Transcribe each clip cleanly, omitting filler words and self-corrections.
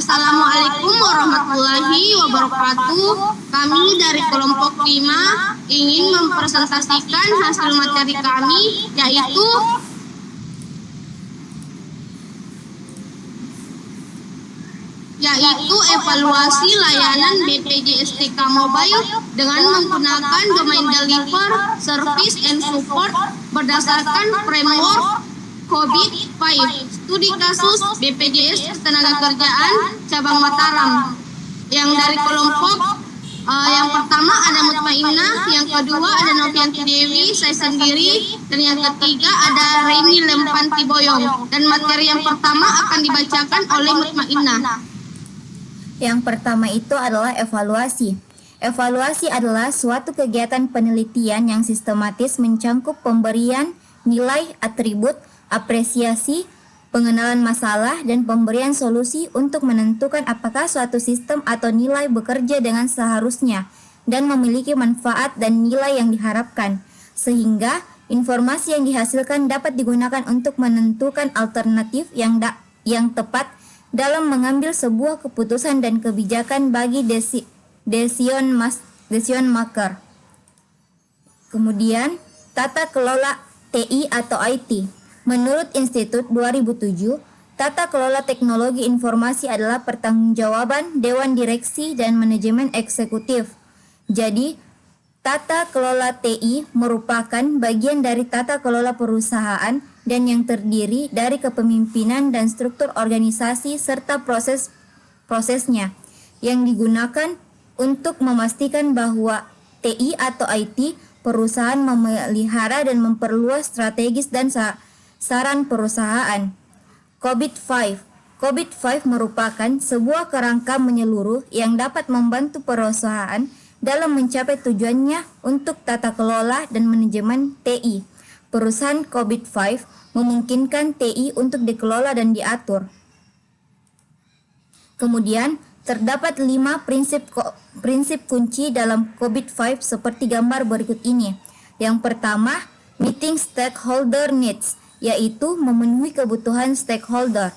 Assalamualaikum warahmatullahi wabarakatuh. Kami dari kelompok 5 ingin mempresentasikan hasil materi kami, yaitu evaluasi layanan BPJS TK Mobile dengan menggunakan domain deliver, service, and support berdasarkan framework COVID-5, studi kasus BPJS Ketenagakerjaan cabang Mataram. Yang dari kelompok yang pertama ada Mutmainnah, yang kedua ada Novianti Dewi, saya sendiri, dan yang ketiga ada Reni Lempanti Boyong. Dan materi yang pertama akan dibacakan oleh Mutmainnah. Yang pertama itu adalah evaluasi. Evaluasi adalah suatu kegiatan penelitian yang sistematis mencangkup pemberian nilai, atribut, apresiasi, pengenalan masalah, dan pemberian solusi untuk menentukan apakah suatu sistem atau nilai bekerja dengan seharusnya dan memiliki manfaat dan nilai yang diharapkan, sehingga informasi yang dihasilkan dapat digunakan untuk menentukan alternatif yang tepat dalam mengambil sebuah keputusan dan kebijakan bagi decision maker. Kemudian, tata kelola TI atau IT. Menurut Institut 2007, tata kelola teknologi informasi adalah pertanggungjawaban Dewan Direksi dan Manajemen Eksekutif. Jadi, tata kelola TI merupakan bagian dari tata kelola perusahaan dan yang terdiri dari kepemimpinan dan struktur organisasi serta prosesnya yang digunakan untuk memastikan bahwa TI atau IT perusahaan memelihara dan memperluas strategis dan saran perusahaan. COVID-5 merupakan sebuah kerangka menyeluruh yang dapat membantu perusahaan dalam mencapai tujuannya untuk tata kelola dan manajemen TI. Perusahaan COVID-5 memungkinkan TI untuk dikelola dan diatur. Kemudian, terdapat 5 prinsip kunci dalam COVID-5 seperti gambar berikut ini. Yang pertama, meeting stakeholder needs, yaitu memenuhi kebutuhan stakeholder.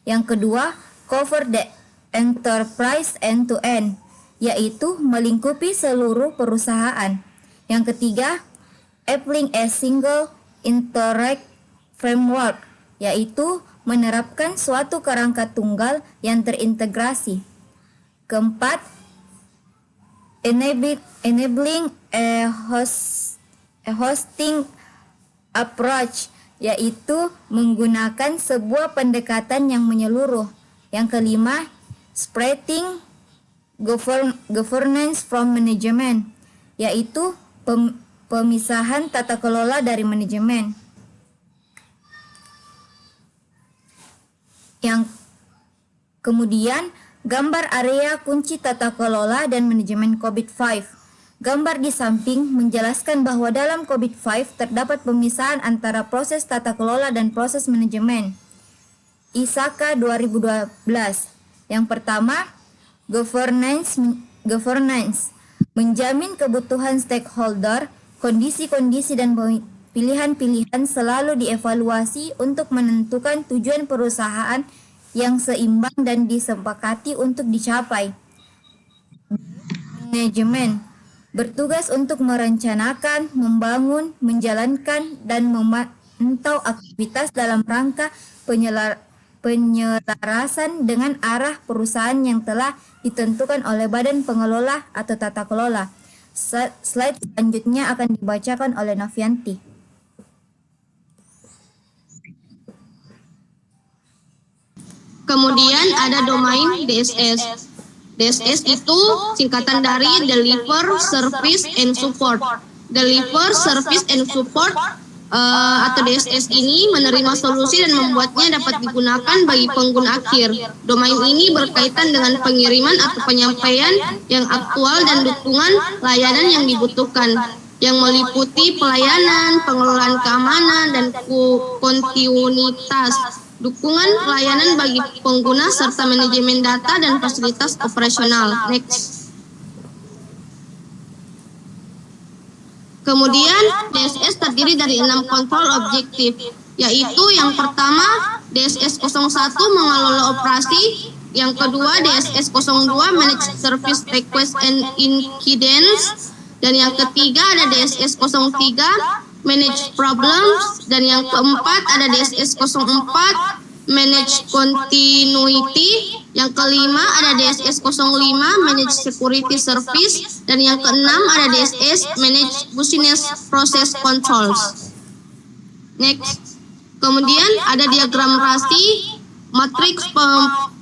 Yang kedua, cover the enterprise end-to-end, yaitu melingkupi seluruh perusahaan. Yang ketiga, applying a single interact framework, yaitu menerapkan suatu kerangka tunggal yang terintegrasi. Keempat, enabling a hosting approach, yaitu menggunakan sebuah pendekatan yang menyeluruh. Yang kelima, spreading governance from management, yaitu pemisahan tata kelola dari manajemen. Yang kemudian, gambar area kunci tata kelola dan manajemen COVID-5. Gambar di samping menjelaskan bahwa dalam COVID-5 terdapat pemisahan antara proses tata kelola dan proses manajemen. ISAKA 2012. Yang pertama, governance menjamin kebutuhan stakeholder, kondisi-kondisi dan pilihan-pilihan selalu dievaluasi untuk menentukan tujuan perusahaan yang seimbang dan disepakati untuk dicapai. Manajemen bertugas untuk merencanakan, membangun, menjalankan, dan memantau aktivitas dalam rangka penyelarasan dengan arah perusahaan yang telah ditentukan oleh badan pengelola atau tata kelola. Slide selanjutnya akan dibacakan oleh Novianti. Kemudian ada domain DSS. DSS itu singkatan dari Deliver, Service, and Support. Deliver, Service, and Support atau DSS ini menerima solusi dan membuatnya dapat digunakan bagi pengguna akhir. Domain ini berkaitan dengan pengiriman atau penyampaian yang aktual dan dukungan layanan yang dibutuhkan, yang meliputi pelayanan, pengelolaan keamanan, dan kontinuitas, dukungan layanan bagi pengguna, serta manajemen data dan fasilitas operasional. Next. Kemudian, DSS terdiri dari 6 kontrol objektif, yaitu yang pertama, DSS 01 mengelola operasi Yang kedua DSS 02 Manage Service Request and Incidents, dan yang ketiga ada DSS 03 Manage Problems, dan yang keempat ada DSS 04 Manage Continuity, yang kelima ada DSS 05 Manage Security Service, dan yang keenam ada DSS Manage Business Process Controls. Next. Kemudian ada diagram rasi, matriks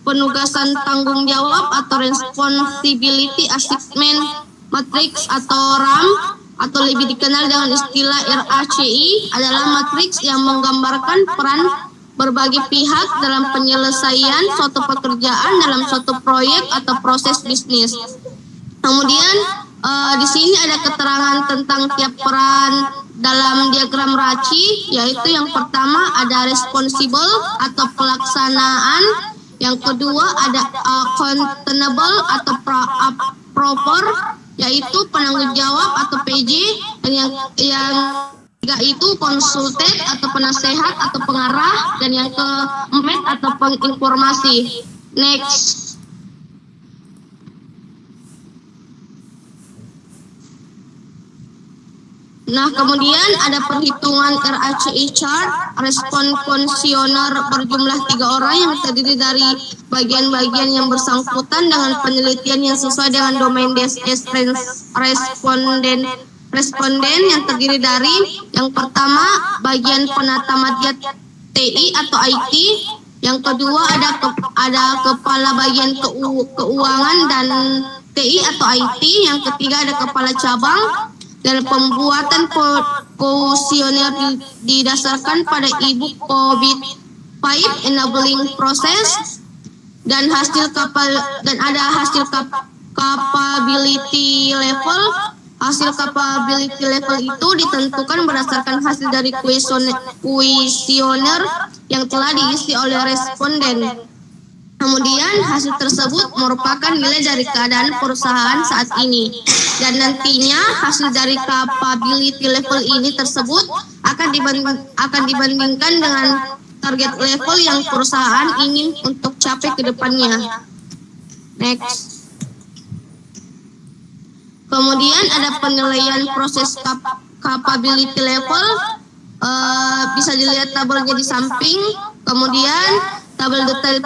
penugasan tanggung jawab atau Responsibility Assignment Matrix atau RAM, atau lebih dikenal dengan istilah RACI, adalah matriks yang menggambarkan peran berbagai pihak dalam penyelesaian suatu pekerjaan dalam suatu proyek atau proses bisnis. Kemudian di sini ada keterangan tentang tiap peran dalam diagram RACI, yaitu yang pertama ada responsible atau pelaksanaan, yang kedua ada accountable atau proper, yaitu penanggung jawab atau PJ, dan yang ketiga itu konsultan atau penasehat atau pengarah, dan yang keempat atau penginformasi. Next. Nah, kemudian ada perhitungan RACI chart, respon konsioner berjumlah 3 orang yang terdiri dari bagian-bagian yang bersangkutan dengan penelitian yang sesuai dengan domain DSS responden yang terdiri dari yang pertama bagian penata madya TI atau IT, yang kedua ada kepala bagian keuangan dan TI atau IT, yang ketiga ada kepala cabang. Dan pembuatan kuesioner didasarkan pada e-book COVID-5 enabling process, dan ada hasil capability level. Hasil capability level itu ditentukan berdasarkan hasil dari kuesioner yang telah diisi oleh responden. Kemudian hasil tersebut merupakan nilai dari keadaan perusahaan saat ini, dan nantinya hasil dari capability level ini tersebut akan dibandingkan dengan target level yang perusahaan ingin untuk capai ke depannya. Next. Kemudian ada penilaian proses capability level, bisa dilihat tabelnya di samping. Kemudian tabel detail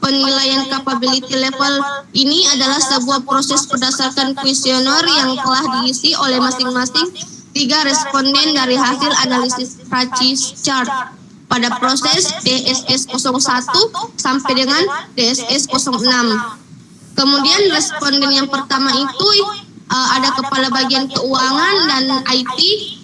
penilaian capability level ini adalah sebuah proses berdasarkan kuesioner yang telah diisi oleh masing-masing 3 responden dari hasil analisis RACI chart pada proses DSS 01 sampai dengan DSS 06. Kemudian responden yang pertama itu ada kepala bagian keuangan dan IT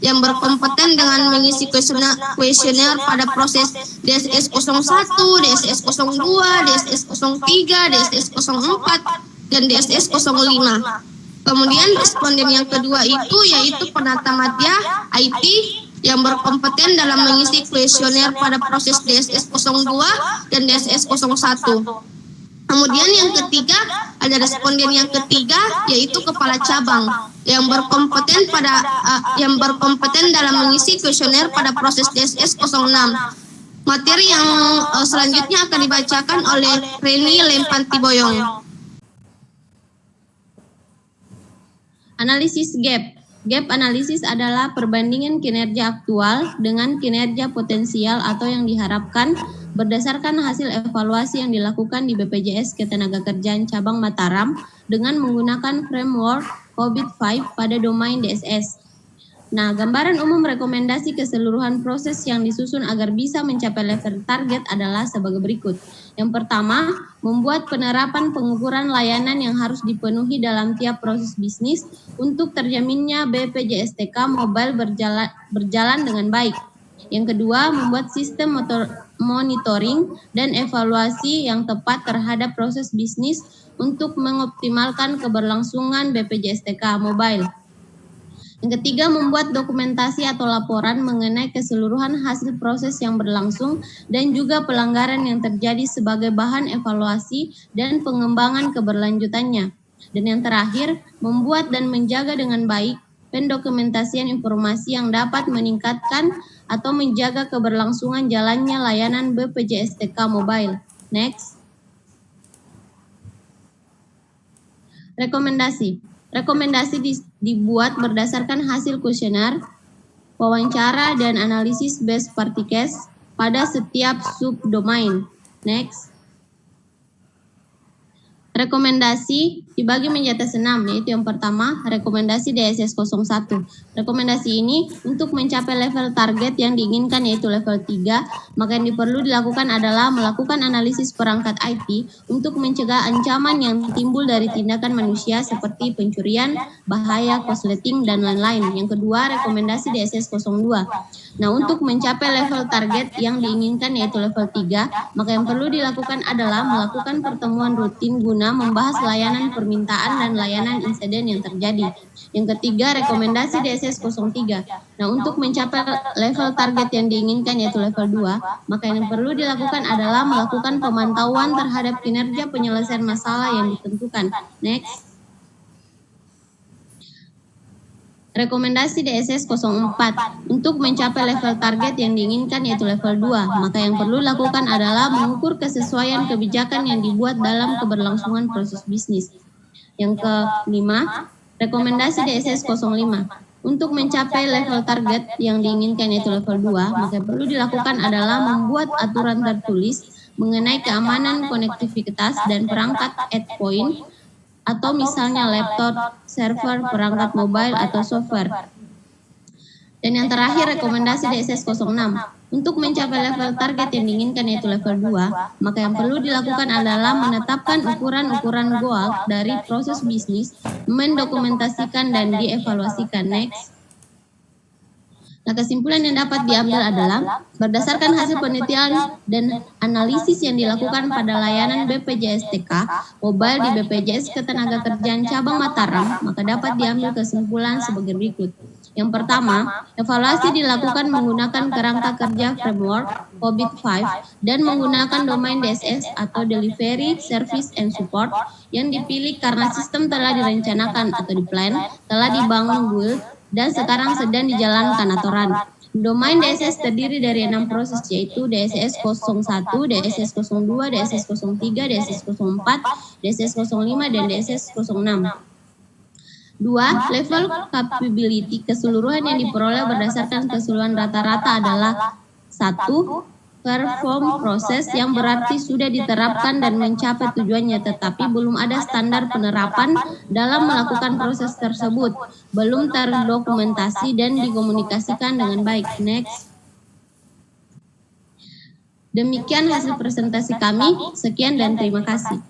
yang berkompeten dengan mengisi kuesioner pada proses DSS 01, DSS 02, DSS 03, DSS 04, dan DSS 05. Kemudian responden yang kedua itu yaitu penata madya IT yang berkompeten dalam mengisi kuesioner pada proses DSS 02 dan DSS 01. Kemudian yang ketiga ada responden yang ketiga yaitu kepala cabang yang berkompeten dalam mengisi kuesioner pada proses DSS 06. Materi yang selanjutnya akan dibacakan oleh Reni Lempanti Boyong. Analisis gap. Gap analisis adalah perbandingan kinerja aktual dengan kinerja potensial atau yang diharapkan berdasarkan hasil evaluasi yang dilakukan di BPJS Ketenagakerjaan Cabang Mataram dengan menggunakan framework COVID-5 pada domain DSS. Nah, gambaran umum rekomendasi keseluruhan proses yang disusun agar bisa mencapai level target adalah sebagai berikut. Yang pertama, membuat penerapan pengukuran layanan yang harus dipenuhi dalam tiap proses bisnis untuk terjaminnya BPJSTK Mobile berjalan dengan baik. Yang kedua, membuat sistem monitoring dan evaluasi yang tepat terhadap proses bisnis untuk mengoptimalkan keberlangsungan BPJSTK Mobile. Yang ketiga, membuat dokumentasi atau laporan mengenai keseluruhan hasil proses yang berlangsung dan juga pelanggaran yang terjadi sebagai bahan evaluasi dan pengembangan keberlanjutannya. Dan yang terakhir, membuat dan menjaga dengan baik pendokumentasian informasi yang dapat meningkatkan atau menjaga keberlangsungan jalannya layanan BPJS-TK Mobile. Next. Rekomendasi. Rekomendasi dibuat berdasarkan hasil kuesioner, wawancara, dan analisis best practice pada setiap subdomain. Next. Rekomendasi dibagi menjadi 6, yaitu yang pertama, rekomendasi DSS 01. Rekomendasi ini untuk mencapai level target yang diinginkan yaitu level 3, maka yang perlu dilakukan adalah melakukan analisis perangkat IT untuk mencegah ancaman yang timbul dari tindakan manusia seperti pencurian, bahaya, korsleting, dan lain-lain. Yang kedua, rekomendasi DSS 02. Nah, untuk mencapai level target yang diinginkan yaitu level 3, maka yang perlu dilakukan adalah melakukan pertemuan rutin guna membahas layanan permintaan dan layanan insiden yang terjadi. Yang ketiga, rekomendasi DSS 03. Nah, untuk mencapai level target yang diinginkan yaitu level 2, maka yang perlu dilakukan adalah melakukan pemantauan terhadap kinerja penyelesaian masalah yang ditentukan. Next. Rekomendasi DSS 04. Untuk mencapai level target yang diinginkan yaitu level 2, maka yang perlu dilakukan adalah mengukur kesesuaian kebijakan yang dibuat dalam keberlangsungan proses bisnis. Yang kelima, rekomendasi DSS 05. Untuk mencapai level target yang diinginkan yaitu level 2, maka yang perlu dilakukan adalah membuat aturan tertulis mengenai keamanan konektivitas dan perangkat endpoint, atau misalnya laptop, server, perangkat mobile, atau software. Dan yang terakhir, rekomendasi DSS 06. Untuk mencapai level target yang diinginkan yaitu level 2, maka yang perlu dilakukan adalah menetapkan ukuran-ukuran goal dari proses bisnis, mendokumentasikan dan dievaluasikan. Next. Nah, kesimpulan yang dapat diambil adalah berdasarkan hasil penelitian dan analisis yang dilakukan pada layanan BPJS-TK Mobile di BPJS Ketenagakerjaan Cabang Mataram, maka dapat diambil kesimpulan sebagai berikut. Yang pertama, evaluasi dilakukan menggunakan kerangka kerja framework COVID-5 dan menggunakan domain DSS atau Delivery, Service, and Support yang dipilih karena sistem telah direncanakan atau diplan, telah dibangun build, dan sekarang sedang dijalankan atau run. Domain DSS terdiri dari 6 proses yaitu DSS 01, DSS 02, DSS 03, DSS 04, DSS 05, dan DSS 06. 2. Level capability keseluruhan yang diperoleh berdasarkan keseluruhan rata-rata adalah 1. Perform proses yang berarti sudah diterapkan dan mencapai tujuannya, tetapi belum ada standar penerapan dalam melakukan proses tersebut, belum terdokumentasi dan dikomunikasikan dengan baik. Next. Demikian hasil presentasi kami. Sekian dan terima kasih.